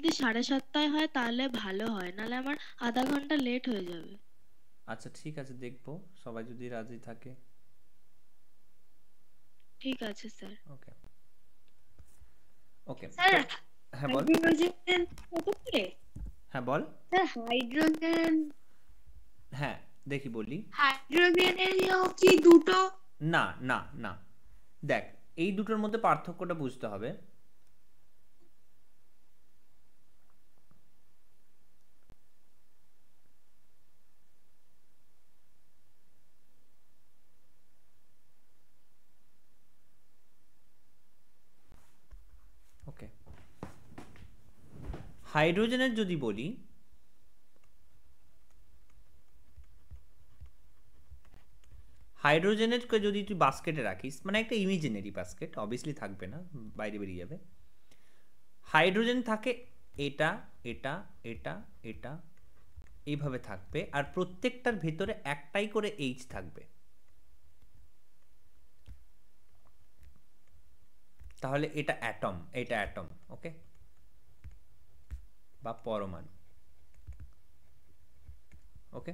যদি 7:30টায় হয় তাহলে ভালো হয়, নাহলে আমার আধা ঘন্টা লেট হয়ে যাবে। আচ্ছা ঠিক আছে, দেখবো সবাই যদি রাজি থাকে। ঠিক আছে স্যার। ওকে ওকে স্যার তো হ্যাঁ বল। হাইড্রোজেন কত করে? হ্যাঁ বল। স্যার হাইড্রোজেন হ্যাঁ দেখি বলি। হাইড্রোজেনেরও কি দুটো? না না না, দেখ এই দুটোর মধ্যে পার্থক্যটা বুঝতে হবে। ওকে, হাইড্রোজেনের যদি বলি, হাইড্রোজেনেরকে যদি তুই বাস্কেটে রাখিস, মানে একটা ইমেজিনারি বাস্কেট, অবভিয়াসলি থাকবে না, বাইরে বেরিয়ে যাবে। হাইড্রোজেন থাকে এটা এটা এটা এটা এইভাবে থাকবে, আর প্রত্যেকটার ভেতরে একটাই করে এইচ থাকবে। তাহলে এটা অ্যাটম, এটা অ্যাটম, ওকে, বা পরমাণু। ওকে,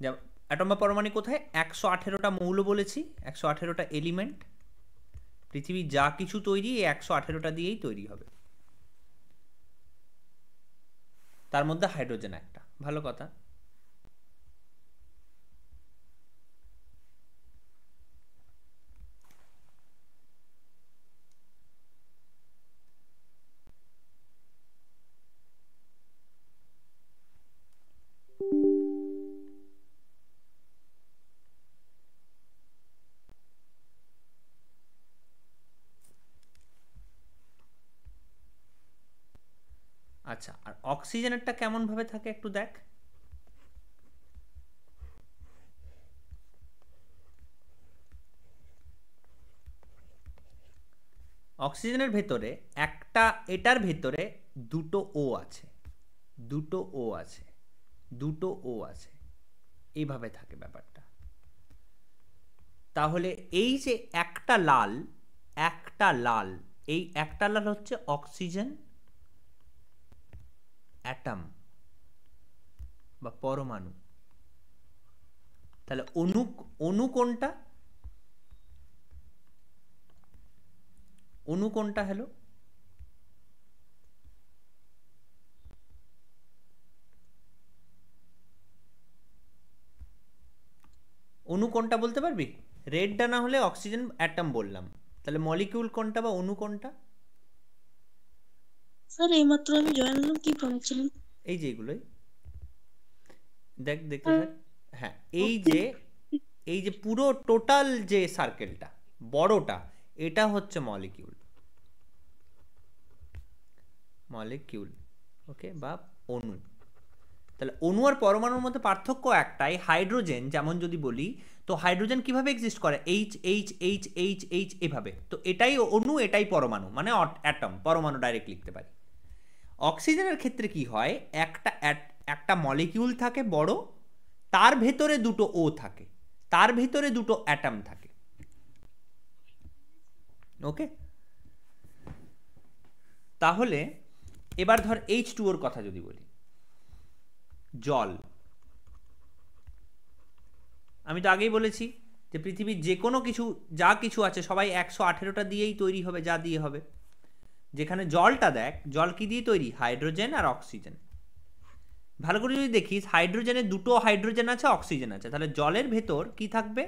যেমন অ্যাটম বা পরমাণু কোথায়? 118টা মৌল বলেছি, 118টা এলিমেন্ট। পৃথিবী যা কিছু তৈরি এই 118টা দিয়েই তৈরি হবে, তার মধ্যে হাইড্রোজেন একটা। ভালো কথা। আচ্ছা, আর অক্সিজেনেরটা কেমন ভাবে থাকে একটু দেখ। অক্সিজেনের ভেতরে একটা, এটার ভেতরে দুটো ও আছে, দুটো ও আছে, দুটো ও আছে, এইভাবে থাকে ব্যাপারটা। তাহলে এই যে একটা লাল, একটা লাল, এই একটা লাল হচ্ছে অক্সিজেন অ্যাটম বা পরমাণু। তাহলে অণু, অণু কোনটা? অণু কোনটা? হলো অণু কোনটা বলতে পারবি? রেডটা না হলে অক্সিজেন অ্যাটম বললাম, তাহলে মলিকিউল কোনটা বা অণু কোনটা? স্যার এইমাত্র আমি জয়েন হলাম, কি পড়াচ্ছিলেন? এই যে এগুলোই দেখ, দেখতে থাক। হ্যাঁ, এই যে পুরো টোটাল যে সার্কেলটা বড়টা, এটা হচ্ছে মলিকিউল, মলিকিউল, ওকে, বা অণু। তাহলে অণু আর পরমাণুর মধ্যে পার্থক্য একটাই, হাইড্রোজেন যেমন যদি বলি, তো হাইড্রোজেন কিভাবে এক্সিস্ট করে? H H H H H এভাবে, তো এটাই অণু এটাই পরমাণু, মানে অ্যাটম, পরমাণু ডাইরেক্ট লিখতে পারি। অক্সিজেনের ক্ষেত্রে কি হয়, একটা একটা মলিকিউল থাকে বড়, তার ভেতরে দুটো ও থাকে, তার ভেতরে দুটো অ্যাটম থাকে। ওকে, তাহলে এবার ধর H2O এর কথা যদি বলি, জল। আমি তো আগেই বলেছি যে পৃথিবীর যে কোনো কিছু, যা কিছু আছে সবাই 118টা দিয়েই তৈরি হবে, যা দিয়ে হবে। যেখানে জলটা দেখ, জল কি দিয়ে তৈরি? হাইড্রোজেন আর অক্সিজেন। ভালো করে যদি দেখিস, হাইড্রোজেনে দুটো হাইড্রোজেন আছে, অক্সিজেন আছে, তাহলে জলের ভেতর কি থাকবে?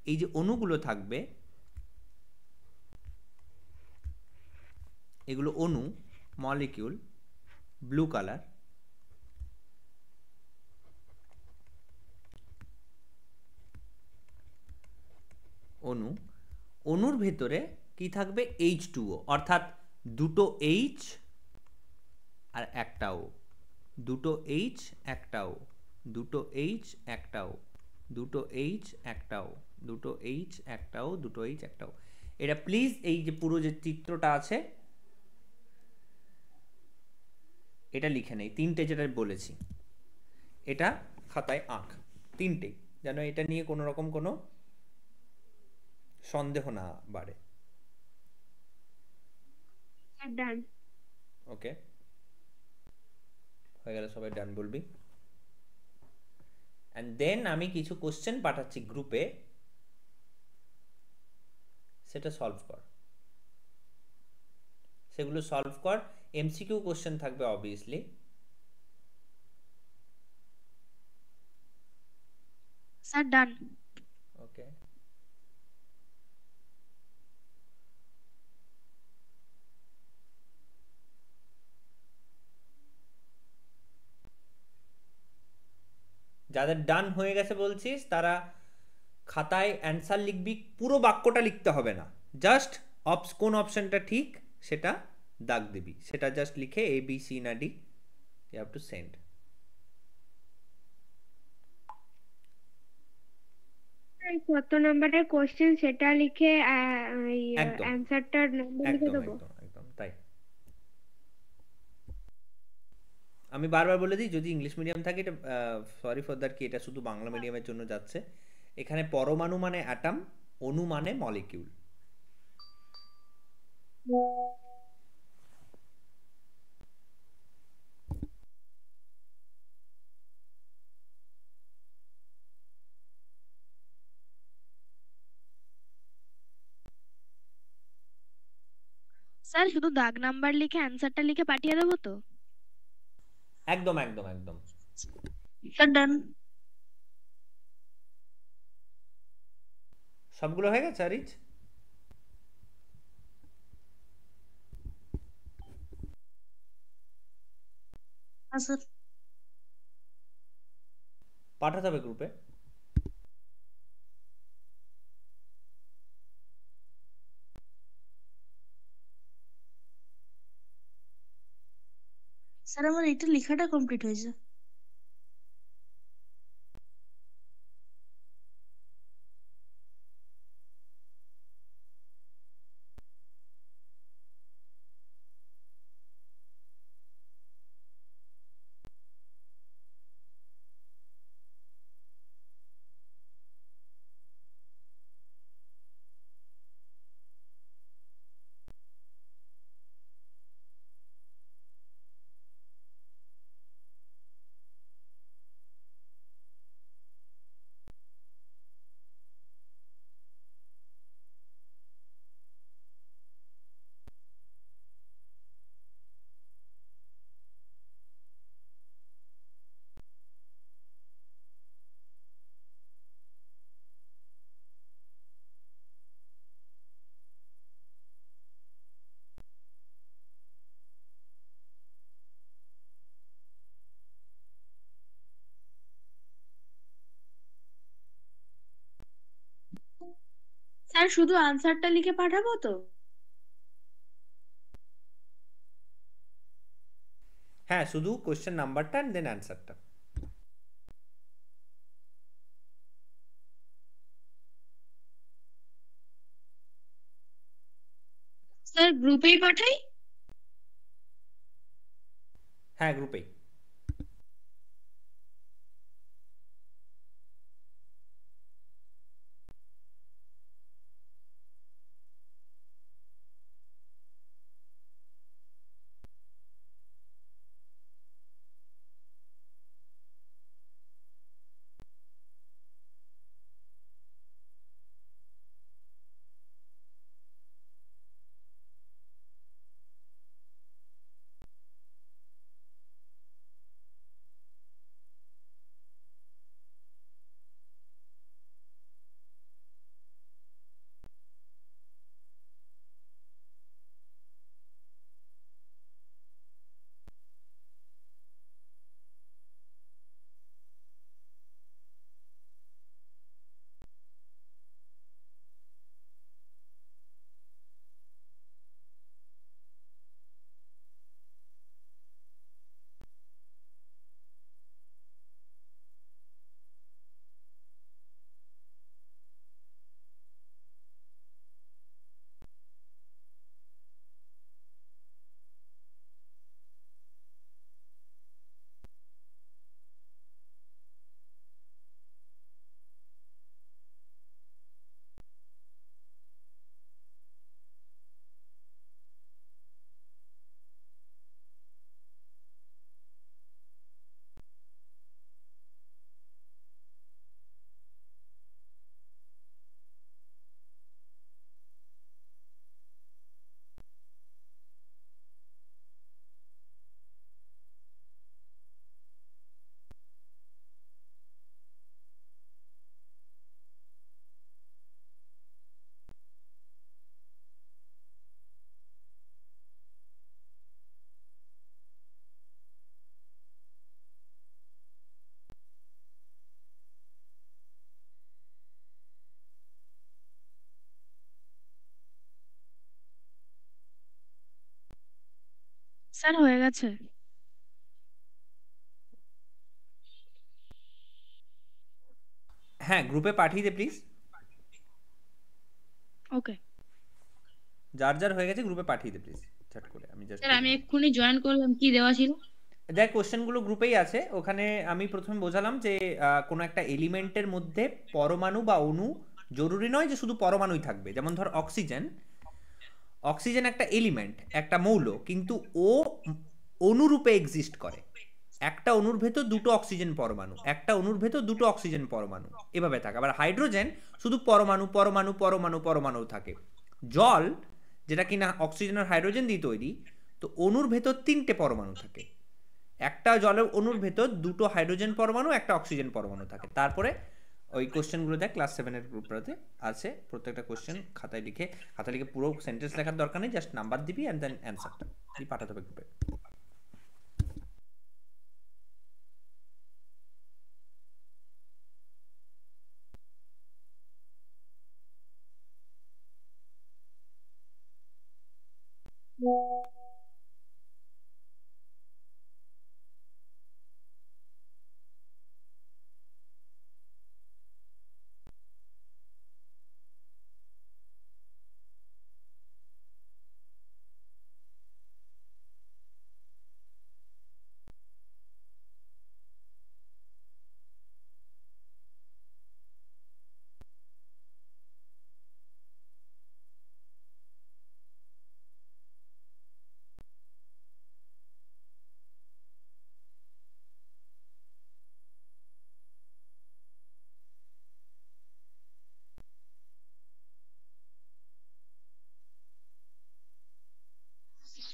এই যে অণুগুলো থাকবে, এগুলো অণু, মলিকিউল, ব্লু কালার। অণু, অণুর ভেতরে কি থাকবে? H2O, অর্থাৎ দুটো এইচ আর একটা ও, দুটো এইচ একটা ও, দুটো এইচ একটা ও, দুটো এইচ একটা ও, দুটো এইচ একটা ও, দুটো এইচ একটা ও। এটা প্লিজ এই যে পুরো যে চিত্রটা আছে এটা লিখে নেই, তিনটে যেটা বলেছি এটা খাতায় আঁক, তিনটেই, যেন এটা নিয়ে কোনো রকম কোনো সন্দেহ না বাড়ে। ডান। ওকে, হয়ে গেলে সবাই ডান বলবি। অ্যান্ড দেন আমি কিছু কোশ্চেন পাঠাচ্ছি গ্রুপে, সেটা সলভ কর, সেগুলো সলভ কর। এমসিকিউ কোশ্চেন থাকবে অবভিয়াসলি। স্যার ডান। ওকে, যাদের ডান হয়ে গেছে বলছিস তারা খাতায় অ্যান্সার লিখবি, পুরো বাক্যটা লিখতে হবে না, জাস্ট কোন অপশনটা ঠিক সেটা দাগ দিবি, সেটা জাস্ট লিখে এ বি সি না D, you have to send. কত নাম্বারের কোশ্চেন সেটা লিখে একদম অ্যান্সারটার নাম্বার লিখে একদম দেবো। একদম একদম তাই। আমি বারবার বলে দিই, যদি ইংলিশ মিডিয়াম থাকে এটা সরি ফর দ্যাট, কি এটা শুধু বাংলা মিডিয়ামের জন্য যাচ্ছে। এখানে পরমাণু মানে অ্যাটম, অণু মানে মলিকিউল। স্যার শুধু দাগ নাম্বার লিখে অ্যান্সারটা লিখে পাঠিয়ে দেবো তো? একদম একদম একদম। স্যার ডান। সবগুলো হয়ে গেছে আরিজ? হ্যাঁ স্যার। পাঠাতে হবে গ্রুপে। স্যার আমার এটা লেখাটা কমপ্লিট হয়েছে। স্যার শুধু আনসারটা লিখে পাঠাবো তো? হ্যাঁ, শুধু কোশ্চেন নাম্বারটা অ্যান্ড দেন অ্যান্সারটা। স্যার গ্রুপেই পাঠাই? হ্যাঁ, গ্রুপেই। স্যার হয়ে গেছে। হ্যাঁ, গ্রুপে পাঠিয়ে দে প্লিজ। ওকে। যার যার হয়ে গেছে গ্রুপে পাঠিয়ে দে প্লিজ, চ্যাট করে, আমি জাস্ট স্যার দেখে আমি নেবো। এক্ষুনি জয়েন করলাম, কি দেওয়া ছিল? দেখ, কোশ্চেনগুলো গ্রুপেই আছে। ওখানে আমি প্রথমে বোঝালাম যে কোনো একটা এলিমেন্টের মধ্যে পরমাণু বা অণু জরুরি নয় যে শুধু পরমাণুই থাকবে। যেমন ধর অক্সিজেন, অক্সিজেন একটা এলিমেন্ট, একটা মৌল, কিন্তু ও অণুরূপে এক্সিস্ট করে। একটা অণুর ভেতর দুটো অক্সিজেন পরমাণু, একটা অণুর ভেতর দুটো অক্সিজেন পরমাণু, এভাবে থাকে। আবার হাইড্রোজেন শুধু পরমাণু পরমাণু পরমাণু পরমাণু থাকে। জল, যেটা কিনা অক্সিজেন আর হাইড্রোজেন দিয়ে তৈরি, তো অণুর ভেতর তিনটে পরমাণু থাকে। একটা জলের অণুর ভেতর দুটো হাইড্রোজেন পরমাণু, একটা অক্সিজেন পরমাণু থাকে। তারপরে ওই কোশ্চেনগুলো দেখ, ক্লাস 7-এর গ্রুপটাতে আছে। প্রত্যেকটা কোশ্চেন খাতায় লিখে পুরো সেন্টেন্স লেখার দরকার নেই, জাস্ট নাম্বার দিবি অ্যান্ড দেন অ্যান্সারটা দিয়ে পাঠাতে হবে গ্রুপে।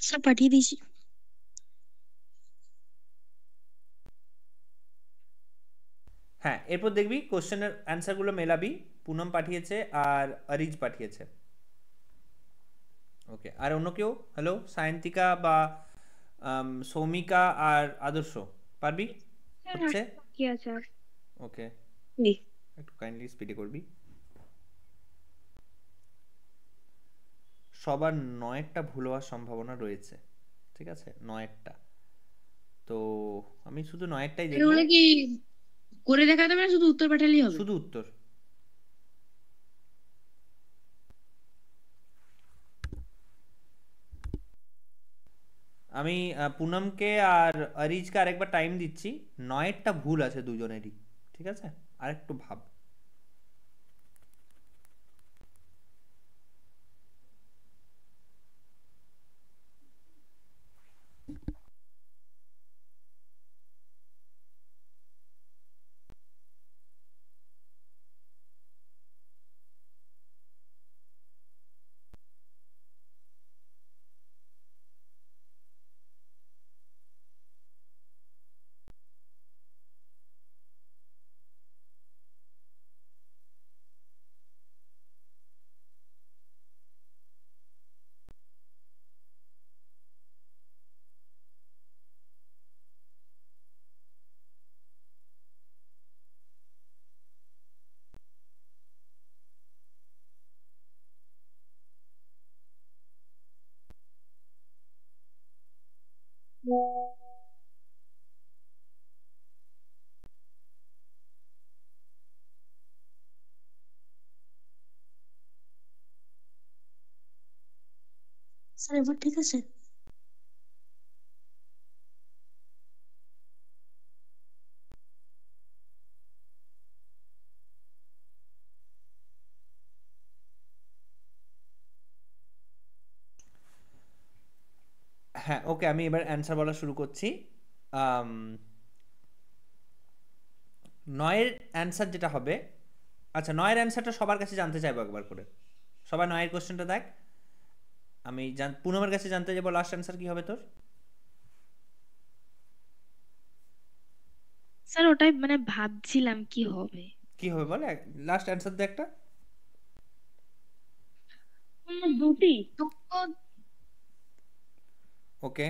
স্যার পাঠিয়ে দিয়েছি। হ্যাঁ, এরপর দেখবি কোশ্চেনের অ্যান্সারগুলো মেলাবি। পুনম পাঠিয়েছে আর অরিজ পাঠিয়েছে। ওকে, আর অন্য কেউ? হ্যালো, সায়ন্তিকা বা সৌমিকা আর আদর্শ, পারবি? হচ্ছে? কি আছে আর? ওকে, জি। একটু কাইন্ডলি স্পিডে করবি। সবার নয়েরটা ভুল হওয়ার সম্ভাবনা রয়েছে, ঠিক আছে? নয়েরটা, তো আমি শুধু নয়েরটাই দেখবো। এগুলো কি করে দেখাতে হবে না, শুধু উত্তর পাঠালেই হবে? শুধু উত্তর। আমি পুনমকে আর অরিজকে আরেকবার টাইম দিচ্ছি। নয়েরটা ভুল আছে দুজনেরই, ঠিক আছে? আরেকটু ভাব। স্যার এবার ঠিক আছে? হ্যাঁ, ওকে, আমি এবার অ্যান্সার বলা শুরু করছি। আম, নয়ের অ্যান্সার যেটা হবে, আচ্ছা, নয়ের অ্যান্সারটা সবার কাছে জানতে চাইবো একবার করে। সবাই নয়ের কোশ্চেনটা দেখ। আমি পুনমের কাছে জানতে যাবো লাস্ট অ্যান্সার কি হবে তোর। স্যার ওটাই মানে ভাবছিলাম কি হবে। কি হবে বলে, লাস্ট অ্যান্সার দে একটা। দুটি। ওকে,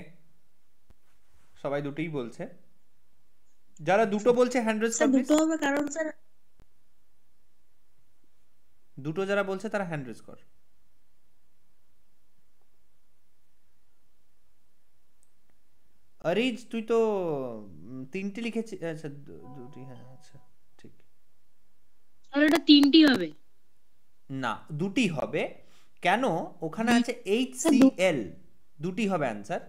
সবাই দুটোই বলছে। যারা দুটো বলছে হ্যান্ড রেজ কর স্যার প্লিজ। দুটো হবে কারণ স্যার দুটো যারা বলছে তারা হ্যান্ড রেজ কর। অরিজ তুই তো তিনটে লিখেছিস, আচ্ছা দুটি, হ্যাঁ আচ্ছা ঠিক। তাহলে এটা তিনটি হবে। না, দুটি হবে। কেন? ওখানে আছে স্যার HCl, দুটি হবে অ্যান্সার।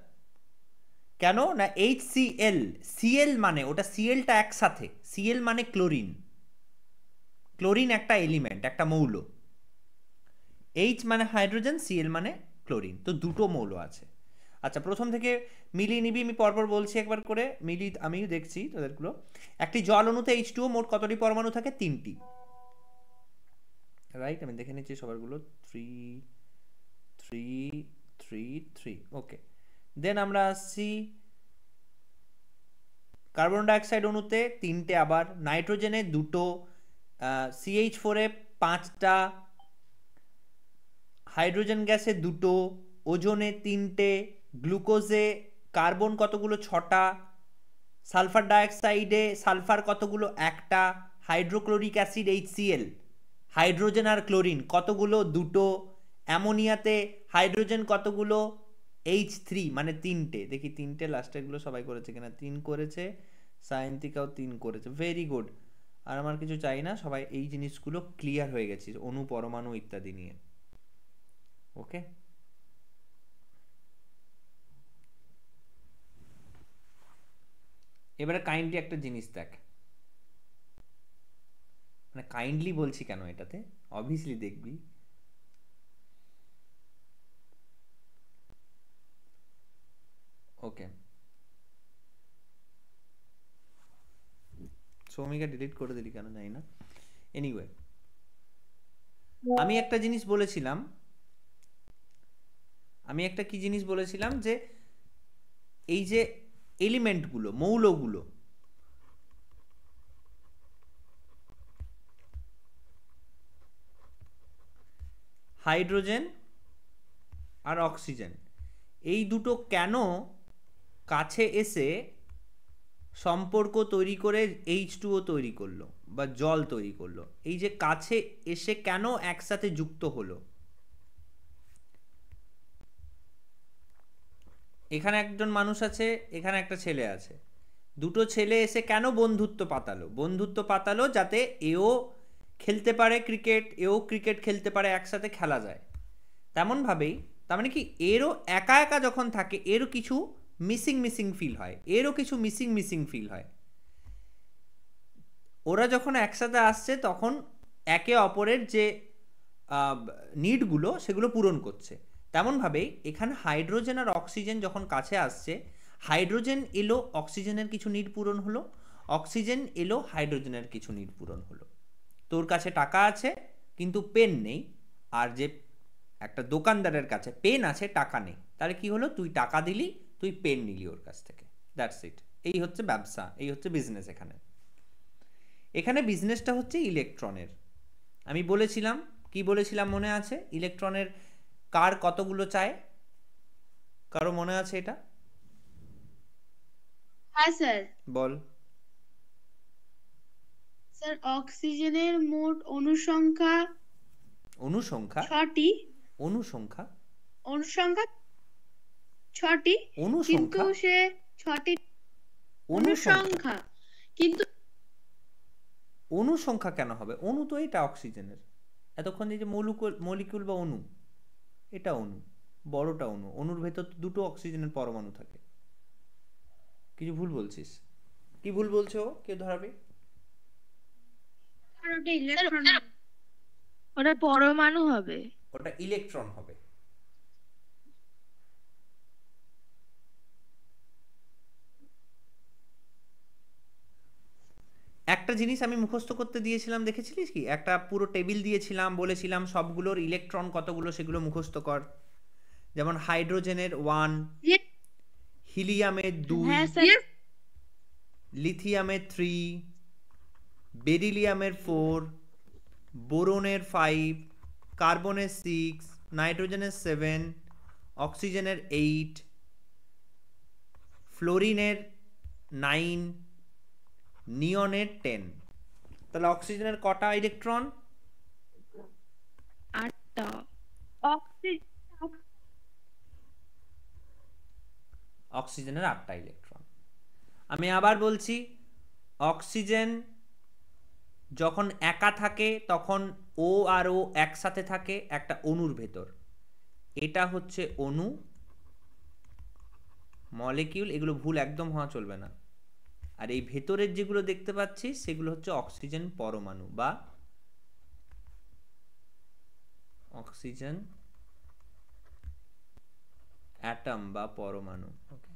কেন না HCl, Cl মানে ওটা Clটা একসাথে, Cl মানে ক্লোরিন, ক্লোরিন একটা এলিমেন্ট, একটা মৌল। H মানে হাইড্রোজেন, Cl মানে ক্লোরিন, তো দুটো মৌল আছে। আচ্ছা প্রথম থেকে মিলিয়ে নিবি, আমি পরপর বলছি একবার করে মিলি, আমিও দেখছি তোদেরগুলো। একটি জল অণুতে H2O মোট কতটি পরমাণু থাকে? তিনটি, রাইট? আমি দেখে নিচ্ছি সবারগুলো, 3 3 3 3, ওকে। দেন আমরা আসছি কার্বন ডাইঅক্সাইড অণুতে তিনটে, আবার নাইট্রোজেনে দুটো, CH4 এ 5টা, হাইড্রোজেন গ্যাসে দুটো, ওজোনে তিনটে, গ্লুকোজে কার্বন কতগুলো? 6টা, সালফার ডাইঅক্সাইডে সালফার কতগুলো? একটা, হাইড্রোক্লোরিক অ্যাসিড HCl, হাইড্রোজেন আর ক্লোরিন কতগুলো? দুটো, অ্যামোনিয়াতে হাইড্রোজেন কতগুলো? H3 মানে তিনটে। দেখি তিনটে লাস্টেরগুলো সবাই করেছে কিনা। 3 করেছে, সায়ন্তিকাও 3 করেছে, ভেরি গুড। আর আমার কিছু চাই না, সবাই এই জিনিসগুলো ক্লিয়ার হয়ে গেছে অণু পরমাণু ইত্যাদি নিয়ে, ওকে। এবারে কাইন্ডলি একটা জিনিস দেখ, মানে কাইন্ডলি বলছি কেন এটাতে, অবভিয়াসলি দেখবি। ওকে, সৌমিকা ডিলিট করে দিলি কেন জানি না, এনিওয়ে আমি একটা জিনিস বলেছিলাম, আমি একটা কি জিনিস বলেছিলাম, যে এই যে এলিমেন্টগুলো, মৌলগুলো, হাইড্রোজেন আর অক্সিজেন, এই দুটো কেন কাছে এসে সম্পর্ক তৈরি করে H2O তৈরি করলো বা জল তৈরি করলো? এই যে কাছে এসে কেন একসাথে যুক্ত হলো? এখানে একজন মানুষ আছে, এখানে একটা ছেলে আছে, দুটো ছেলে এসে কেন বন্ধুত্ব পাতালো? বন্ধুত্ব পাতালো যাতে এও খেলতে পারে ক্রিকেট, এও ক্রিকেট খেলতে পারে, একসাথে খেলা যায়। তেমনভাবেই, তার মানে কি, এরও একা একা যখন থাকে এরও কিছু মিসিং মিসিং ফিল হয়, এরও কিছু মিসিং মিসিং ফিল হয়। ওরা যখন একসাথে আসছে তখন একে অপরের যে নিডগুলো সেগুলো পূরণ করছে। তেমনভাবেই এখানে হাইড্রোজেন আর অক্সিজেন যখন কাছে আসছে, হাইড্রোজেন এলো, অক্সিজেনের কিছু নিড পূরণ হলো, অক্সিজেন এলো, হাইড্রোজেনের কিছু নিড পূরণ হলো। তোর কাছে টাকা আছে কিন্তু পেন নেই, আর যে একটা দোকানদারের কাছে পেন আছে টাকা নেই, তাহলে কি হলো? তুই টাকা দিলি, তুই পেন নিলি ওর কাছ থেকে, দ্যাটস ইট। এই হচ্ছে ব্যবসা, এই হচ্ছে বিজনেস। এখানে এখানে বিজনেসটা হচ্ছে ইলেকট্রনের। আমি বলেছিলাম, কি বলেছিলাম মনে আছে? ইলেকট্রনের কার কতগুলো চায়? কারো মনে আছে এটা? হ্যাঁ স্যার। বল। স্যার অক্সিজেনের মোট অনুসংখ্যা অনুসংখ্যা? 6টি। অনুসংখ্যা? অনুসংখ্যা 6টি, কিন্তু অনুসংখ্যা? সে 6টি অনুসংখ্যা? অনুসংখ্যা, কিন্তু অনুসংখ্যা কেন হবে? অণু তো এটা অক্সিজেনের, এতক্ষণ এই যে মলিকিউল বা অণু, এটা অণু, বড়টা অণু, অণুর ভেতর তো দুটো অক্সিজেনের পরমাণু থাকে। কিছু ভুল বলছিস? কি ভুল বলছো? কে ধরাবে? ওটা ইলেকট্রন। ওটা পরমাণু হবে। ওটা ইলেকট্রন হবে। একটা জিনিস আমি মুখস্থ করতে দিয়েছিলাম, দেখেছিলিস কি? একটা পুরো টেবিল দিয়েছিলাম, বলেছিলাম সবগুলোর ইলেকট্রন কতগুলো সেগুলো মুখস্থ কর। যেমন হাইড্রোজেনের 1, হিলিয়ামের 2, হ্যাঁ স্যার। লিথিয়ামের 3, বেরিলিয়ামের 4, বোরনের 5, কার্বনের 6, নাইট্রোজেনের 7, অক্সিজেনের 8, ফ্লোরিনের 9, নিয়নের 10। তাহলে অক্সিজেনের কটা ইলেকট্রন? 8টা। অক্সিজেনের 8টা ইলেকট্রন। আমি আবার বলছি, অক্সিজেন যখন একা থাকে তখন ও আর ও একসাথে থাকে একটা অণুর ভেতর, এটা হচ্ছে অণু, মলিকিউল, এগুলো ভুল একদম হওয়া চলবে না। আর এই ভেতরের যেগুলো দেখতে পাচ্ছি সেগুলো হচ্ছে অক্সিজেন পরমাণু বা অক্সিজেন অ্যাটম বা পরমাণু। ওকে,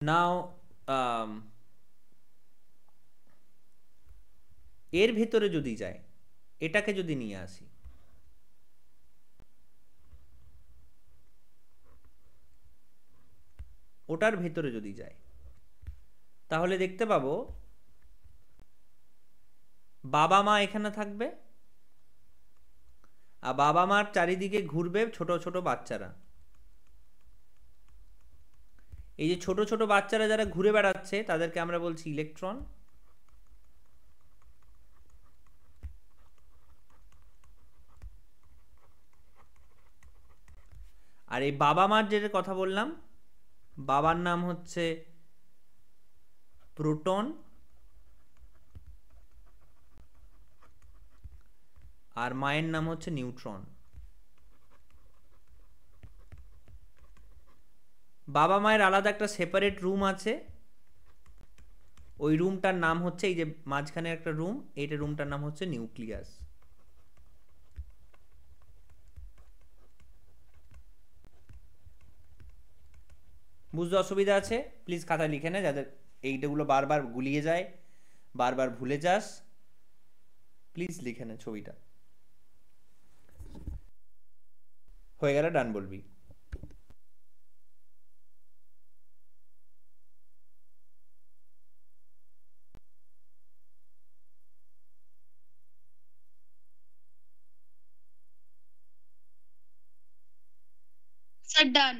নাও এর ভেতরে যদি যায়, এটাকে যদি নিয়ে আসি, ওটার ভেতরে যদি যায়, তাহলে দেখতে পাবো বাবা মা এখানে থাকবে, আর বাবা মার চারিদিকে ঘুরবে ছোট ছোট বাচ্চারা। এই যে ছোট ছোট বাচ্চারা যারা ঘুরে বেড়াচ্ছে তাদেরকে আমরা বলছি ইলেকট্রন। আর এই বাবা মার যেটা কথা বললাম, বাবার নাম হচ্ছে প্রোটন, আর মায়ের নাম হচ্ছে নিউট্রন। বাবা মায়ের আলাদা একটা সেপারেট রুম আছে, ওই রুমটার নাম হচ্ছে, এই যে মাঝখানে একটা রুম, এইটা রুমটার নাম হচ্ছে নিউক্লিয়াস। বুঝতে অসুবিধা আছে প্লিজ খাতায় লিখে নে, যাদের এইটাগুলো বারবার গুলিয়ে যায়, বারবার ভুলে যাস, প্লিজ লিখে নে ছবিটা। হয়ে গেলে ডান বলবি। স্যার ডান।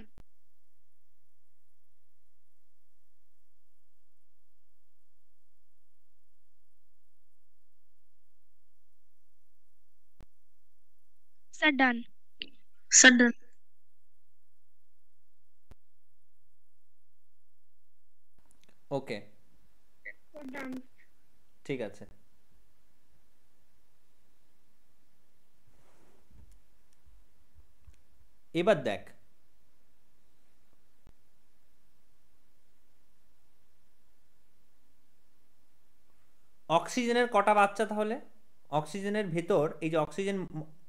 স্যার ডান। স্যার ডান। ওকে, ডান। ঠিক আছে। এবার দেখ, অক্সিজেনের কটা বাচ্চা তাহলে? অক্সিজেনের ভেতর, এই যে অক্সিজেন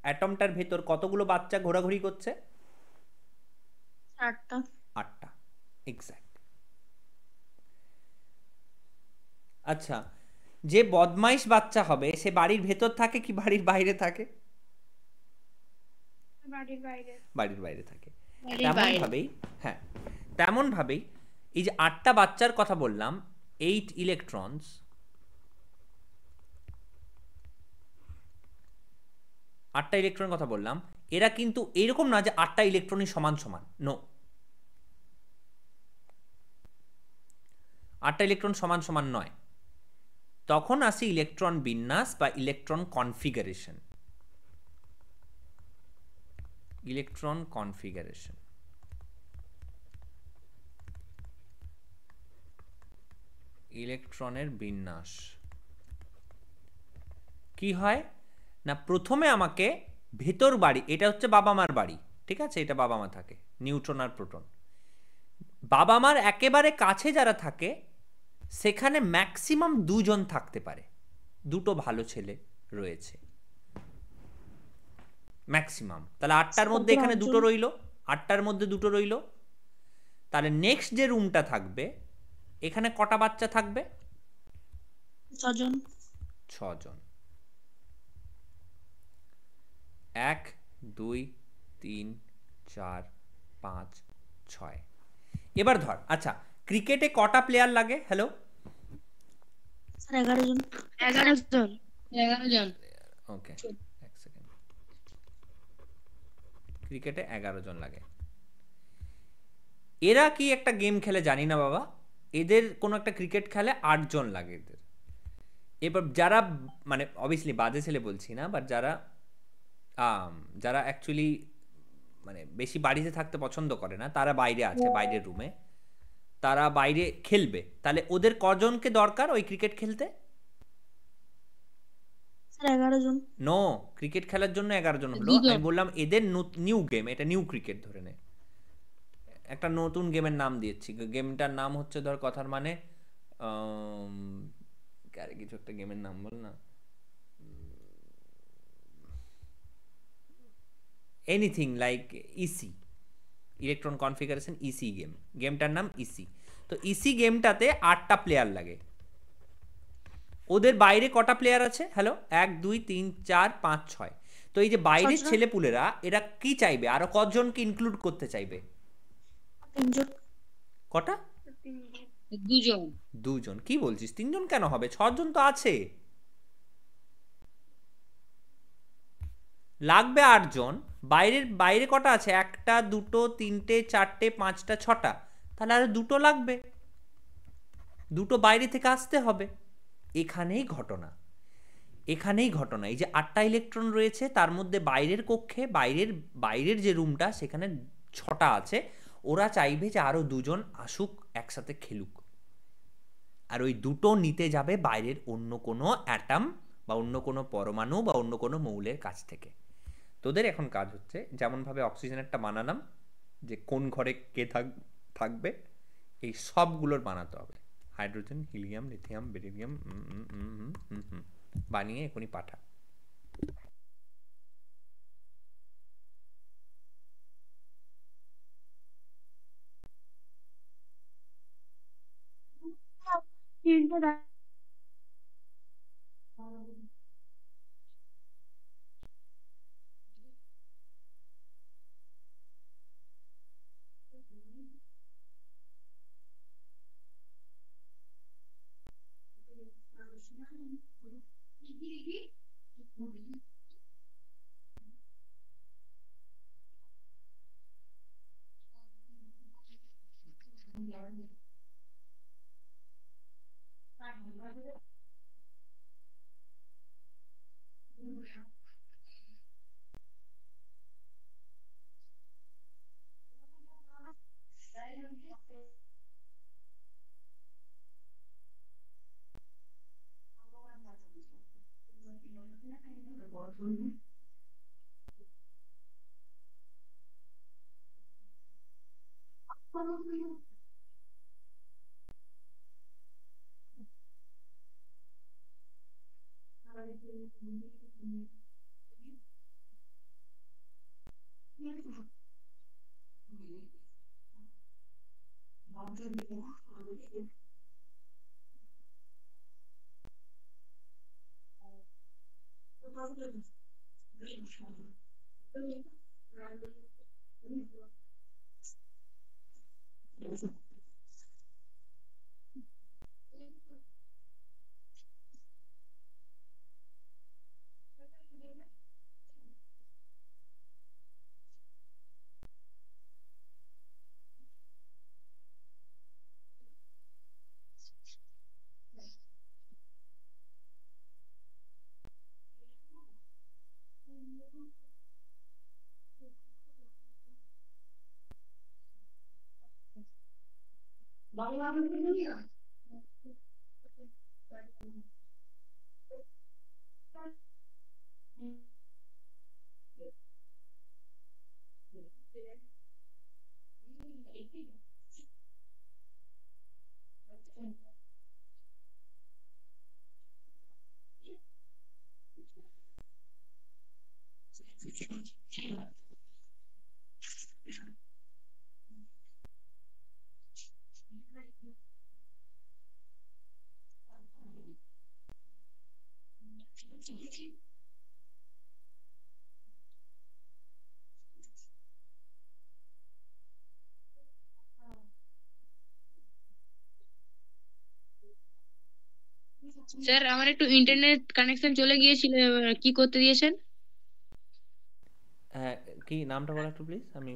অ্যাটমটার ভেতর কতগুলো বাচ্চা ঘোরাঘুরি করছে? 8টা। 8টা, এক্স্যাক্ট। আচ্ছা, যে বদমাইশ বাচ্চা হবে সে বাড়ির ভেতর থাকে কি বাড়ির বাইরে থাকে? বাড়ির বাইরে। বাড়ির বাইরে থাকে। বাড়ির তেমন বাইরে। ভাবেই, হ্যাঁ, তেমন ভাবেই এই যে 8টা বাচ্চার কথা বললাম, 8 ইলেকট্রনস, 8টা ইলেকট্রন কথা বললাম, এরা কিন্তু এরকম না যে 8টা ইলেকট্রনই সমান সমান, নো, 8টা ইলেকট্রন সমান সমান নয়। তখন আসি ইলেকট্রন বিন্যাস বা ইলেকট্রন কনফিগারেশন। ইলেকট্রন কনফিগারেশন, ইলেকট্রনের বিন্যাস কি হয় না, প্রথমে আমাকে ভেতর বাড়ি, এটা হচ্ছে বাবা মার বাড়ি, ঠিক আছে, এটা বাবা মা থাকে, নিউট্রন আর প্রোটন। বাবা মার একেবারে কাছে যারা থাকে সেখানে ম্যাক্সিমাম 2 জন থাকতে পারে, দুটো ভালো ছেলে রয়েছে ম্যাক্সিমাম। তাহলে 8টার মধ্যে এখানে দুটো রইল, 8টার মধ্যে দুটো রইল। তাহলে নেক্সট যে রুমটা থাকবে এখানে কটা বাচ্চা থাকবে? 6 জন। 6 জন। 1 2 3 4 5 6। এবার ধর, আচ্ছা, ক্রিকেটে কটা প্লেয়ার লাগে? হ্যালো, স্যার 11 জন। 11 জন। 11 জন। ওকে, এক সেকেন্ড। ক্রিকেটে 11 জন লাগে। এরা কি একটা গেম খেলে জানি না বাবা, এদের কোনো একটা ক্রিকেট খেলে 8 জন লাগে এদের। এবার যারা, মানে অবভিয়াসলি বাজে ছেলে বলছি না, বাট যারা যারা অ্যাকচুয়ালি মানে বেশি বাড়িতে থাকতে পছন্দ করে না, তারা বাইরে আছে, বাইরের রুমে, তারা বাইরে খেলবে, তাহলে ওদের কজনকে দরকার ওই ক্রিকেট খেলতে? স্যার 11 জন। নো, ক্রিকেট খেলার জন্য 11 জন হলো। দুজন। আমি বললাম এদের নিউ গেম, এটা নিউ ক্রিকেট ধরে নে, একটা নতুন গেমের নাম দিয়েছি, গেমটার নাম হচ্ছে ধর কথার মানে আরে কিছু একটা গেমের নাম বল না, anything like EC, electron configuration EC game, গেমটার নাম ইসি। তো ইসি গেমটাতে 8টা প্লেয়ার লাগে। ওদের বাইরে কটা প্লেয়ার আছে? হ্যালো, 1 2 3 4 5 6। তো এই যে বাইরের ছজন। ছেলেপুলেরা এরা কি চাইবে, আরো কতজনকে ইনক্লুড করতে চাইবে? 3 জন। কটা? 2 জন। 2 জন? কি বলছিস, 3 জন কেন হবে, 6 জন তো আছে, লাগবে 8 জন। বাইরের বাইরে কটা আছে? 1টা 2টো 3টে 4টে 5টা 6টা, তাহলে আরো 2টো লাগবে, 2টো বাইরে থেকে আসতে হবে। এখানেই ঘটনা, এখানেই ঘটনা। এই যে 8টা ইলেকট্রন রয়েছে তার মধ্যে বাইরের কক্ষে, বাইরের বাইরের যে রুমটা সেখানে 6টা আছে, ওরা চাইবে যে আরো 2 জন আসুক, একসাথে খেলুক, আর ওই 2টো নিতে যাবে বাইরের অন্য কোনো অ্যাটম বা অন্য কোনো পরমাণু বা অন্য কোনো মৌলের কাছ থেকে। তোদের এখন কাজ হচ্ছে যেমনভাবে অক্সিজেনেরটা বানালাম, যে কোন ঘরে কে থাকবে, এই সবগুলোর বানাতে হবে, হাইড্রোজেন, হিলিয়াম, লিথিয়াম, বেরিলিয়াম, বানিয়ে এখনই পাঠা। স্যার আমার একটু ইন্টারনেট কানেকশন চলে গিয়েছিল, এবার কি করতে দিয়েছেন? হ্যাঁ, কি নামটা বলা একটু প্লিজ, আমি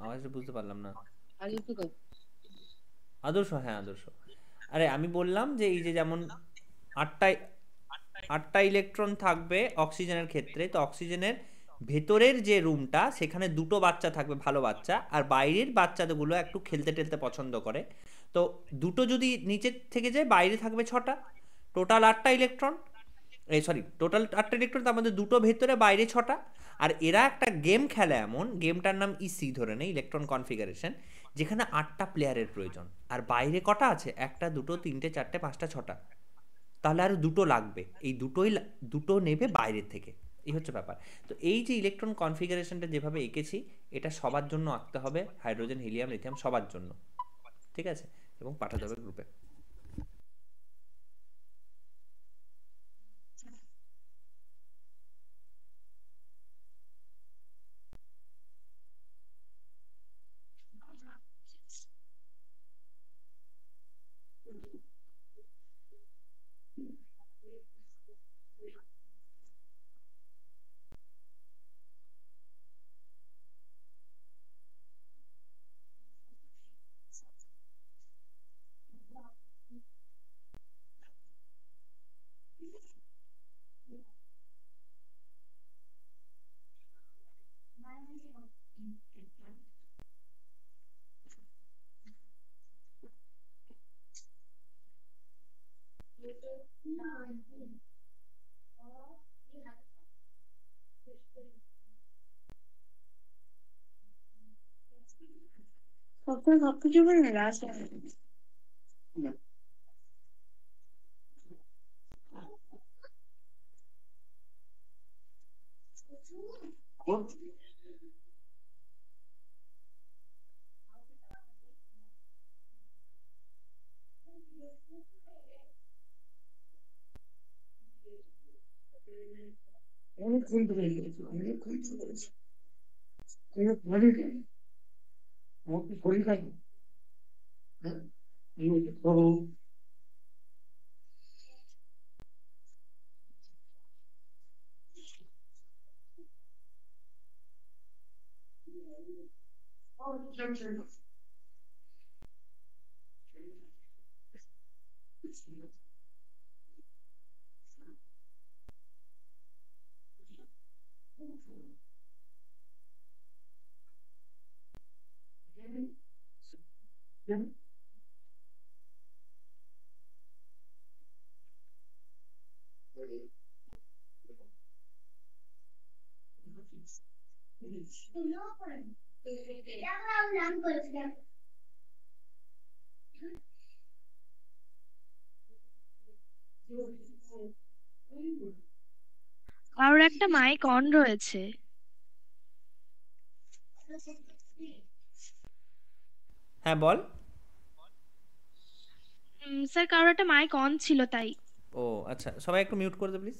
আওয়াজটা বুঝতে পারলাম না। আদর্শ, হ্যাঁ আদর্শ। আরে আমি বললাম যে এই যে যেমন 8টা 8টা ইলেকট্রন থাকবে অক্সিজেনের ক্ষেত্রে, তো অক্সিজেনের ভেতরের যে রুমটা সেখানে দুটো বাচ্চা থাকবে ভালো বাচ্চা, আর বাইরের বাচ্চাগুলো একটু খেলতে টেলতে পছন্দ করে। তো দুটো যদি নিচের থেকে যায় বাইরে থাকবে ছটা, টোটাল আটটা ইলেকট্রন। এই সরি, টোটাল আটটা ইলেকট্রন, তার মধ্যে দুটো ভেতরে বাইরে ছটা। আর এরা একটা গেম খেলে, এমন গেমটার নাম ইসি ধরে নেই, ইলেকট্রন কনফিগারেশন, যেখানে আটটা প্লেয়ারের প্রয়োজন। আর বাইরে কটা আছে? একটা, দুটো, তিনটে, চারটে, পাঁচটা, ছটা। তাহলে আরও দুটো লাগবে, এই দুটো নেবে বাইরের থেকে। এই হচ্ছে ব্যাপার। তো এই যে ইলেকট্রন কনফিগারেশনটা যেভাবে এঁকেছি, এটা সবার জন্য আঁকতে হবে, হাইড্রোজেন হিলিয়াম লিথিয়াম সবার জন্য, ঠিক আছে? এবং পাঠাতে হবে গ্রুপে। সবকিছু মানে রাস অনেকক্ষণ ধরে গেছে, অনেকক্ষণ ধরে গেছে। আমাকে শরীর খারাপ, হ্যাঁ, করো। আর একটা মাইক অন রয়েছে। হ্যাঁ বল। স্যার কারোর একটা মাইক অন ছিল তাই। ও আচ্ছা, সবাই একটু মিউট করে দে প্লিজ।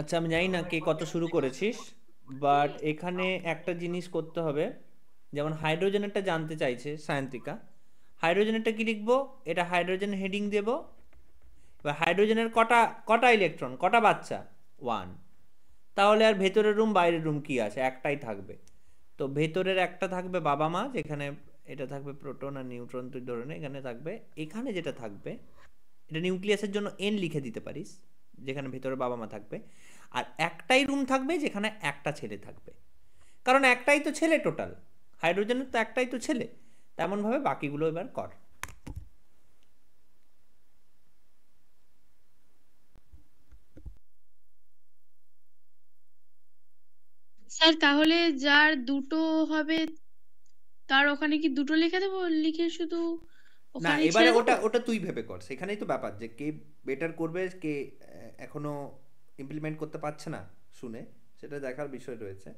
আচ্ছা আমি জানি না কে কত শুরু করেছিস, বাট এখানে একটা জিনিস করতে হবে। যেমন হাইড্রোজেনেরটা জানতে চাইছে সায়ন্তিকা, হাইড্রোজেনেরটা কি লিখবো? এটা হাইড্রোজেন হেডিং দেব। এবার হাইড্রোজেনের কটা কটা ইলেকট্রন, কটা বাচ্চা? 1। তাহলে আর ভেতরের রুম বাইরের রুম কি আছে? একটাই থাকবে। তো ভেতরের একটা থাকবে বাবা মা, যেখানে এটা থাকবে প্রোটন আর নিউট্রন, তুই ধরে নে এখানে থাকবে। এখানে যেটা থাকবে এটা নিউক্লিয়াসের জন্য এন লিখে দিতে পারিস, যেখানে ভেতরে বাবা মা থাকবে। আর একটাই রুম থাকবে যেখানে একটা ছেলে থাকবে, কারণ একটাই তো ছেলে টোটাল, হাইড্রোজেনের তো একটাই তো ছেলে। তেমনভাবে বাকিগুলো এবার কর। স্যার তাহলে যার দুটো হবে তার ওখানে কি দুটো লিখে দেবো, লিখে শুধু না, ওখানে এবারে ছেড়ে ওটা দেবো? ওটা তুই ভেবে কর, সেখানেই তো ব্যাপার, যে কে বেটার করবে, কে এখনো ইমপ্লিমেন্ট করতে পারছে না শুনে, সেটা দেখার বিষয় রয়েছে।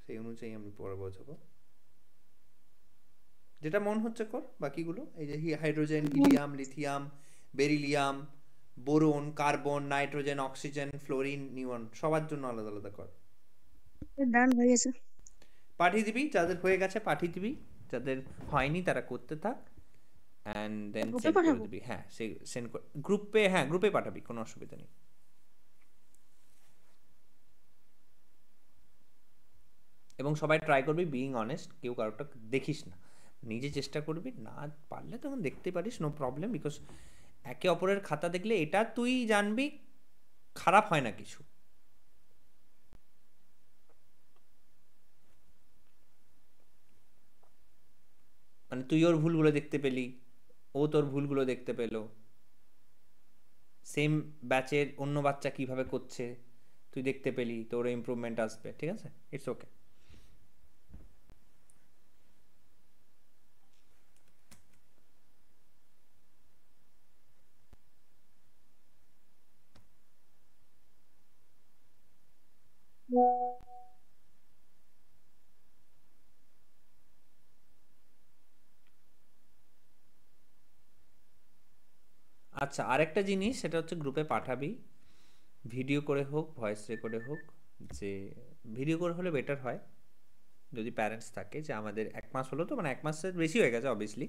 সেই অনুযায়ী আমি পরে বোঝাবো। যেটা মন হচ্ছে কর, বাকিগুলো এই যে hydrogen, helium, lithium, beryllium, boron, carbon, nitrogen, oxygen, fluorine, neon, সবার জন্য আলাদা আলাদা কর। ডান হয়ে গেছে। পাঠিয়ে দিবি, যাদের হয়ে গেছে পাঠিয়ে দিবি, যাদের হয়নি তারা করতে থাক, অ্যান্ড দেন গ্রুপে সেন্ড করে পাঠাবো? দিবি। হ্যাঁ, সেই সেন্ড গ্রুপে, হ্যাঁ গ্রুপে পাঠাবি, কোনো অসুবিধা নেই। এবং সবাই ট্রাই করবি বিইং অনেস্ট, কেউ কারোটা দেখিস না, নিজে চেষ্টা করবি, না পারলে তখন দেখতে পারিস, নো প্রবলেম। বিকজ একে অপরের খাতা দেখলে এটা তুই জানবি খারাপ হয় না কিছু। মানে তুই ওর ভুলগুলো দেখতে পেলি, ও তোর ভুলগুলো দেখতে পেলো, সেম ব্যাচের অন্য বাচ্চা কিভাবে করছে তুই দেখতে পেলি, তোর ইমপ্রুভমেন্ট আসবে, ঠিক আছে? It's okay. আচ্ছা, আরেকটা জিনিস, সেটা হচ্ছে গ্রুপে পাঠাবি, ভিডিও করে হোক ভয়েস রেকর্ডে হোক, যে ভিডিও করে হলে বেটার হয় যদি প্যারেন্টস থাকে, যে আমাদের 1 মাস হলো, তো মানে 1 মাসের বেশি হয়ে গেছে অবভিয়াসলি,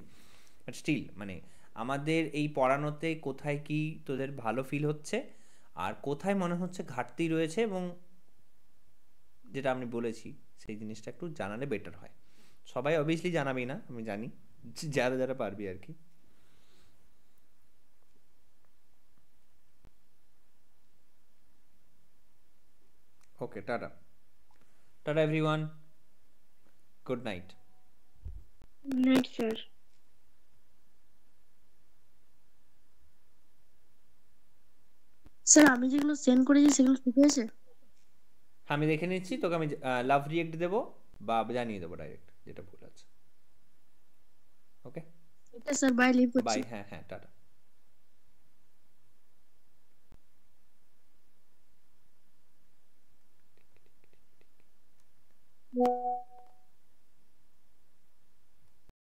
বাট স্টিল মানে আমাদের এই পড়ানোতে কোথায় কি তোদের ভালো ফিল হচ্ছে, আর কোথায় মনে হচ্ছে ঘাটতি রয়েছে, এবং যেটা আমি বলেছি সেই জিনিসটা একটু জানালে বেটার হয়। সবাই অবভিয়াসলি জানাবি না, আমি জানি, যারা যারা পারবি আর কি। Okay, ta ta everyone, good night. Night sir. Sir আমি যেগুলো সেন্ড করেছি সেগুলো ঠিক হয়েছে? আমি দেখে নিচ্ছি, তোকে আমি লাভ রিয়েক্ট দেবো বা জানিয়ে দেবো ডাইরেক্ট যেটা ভুল আছে। ওকে, ঠিক আছে স্যার, বাই, লিভ করছি। বাই। হ্যাঁ হ্যাঁ, টাটা।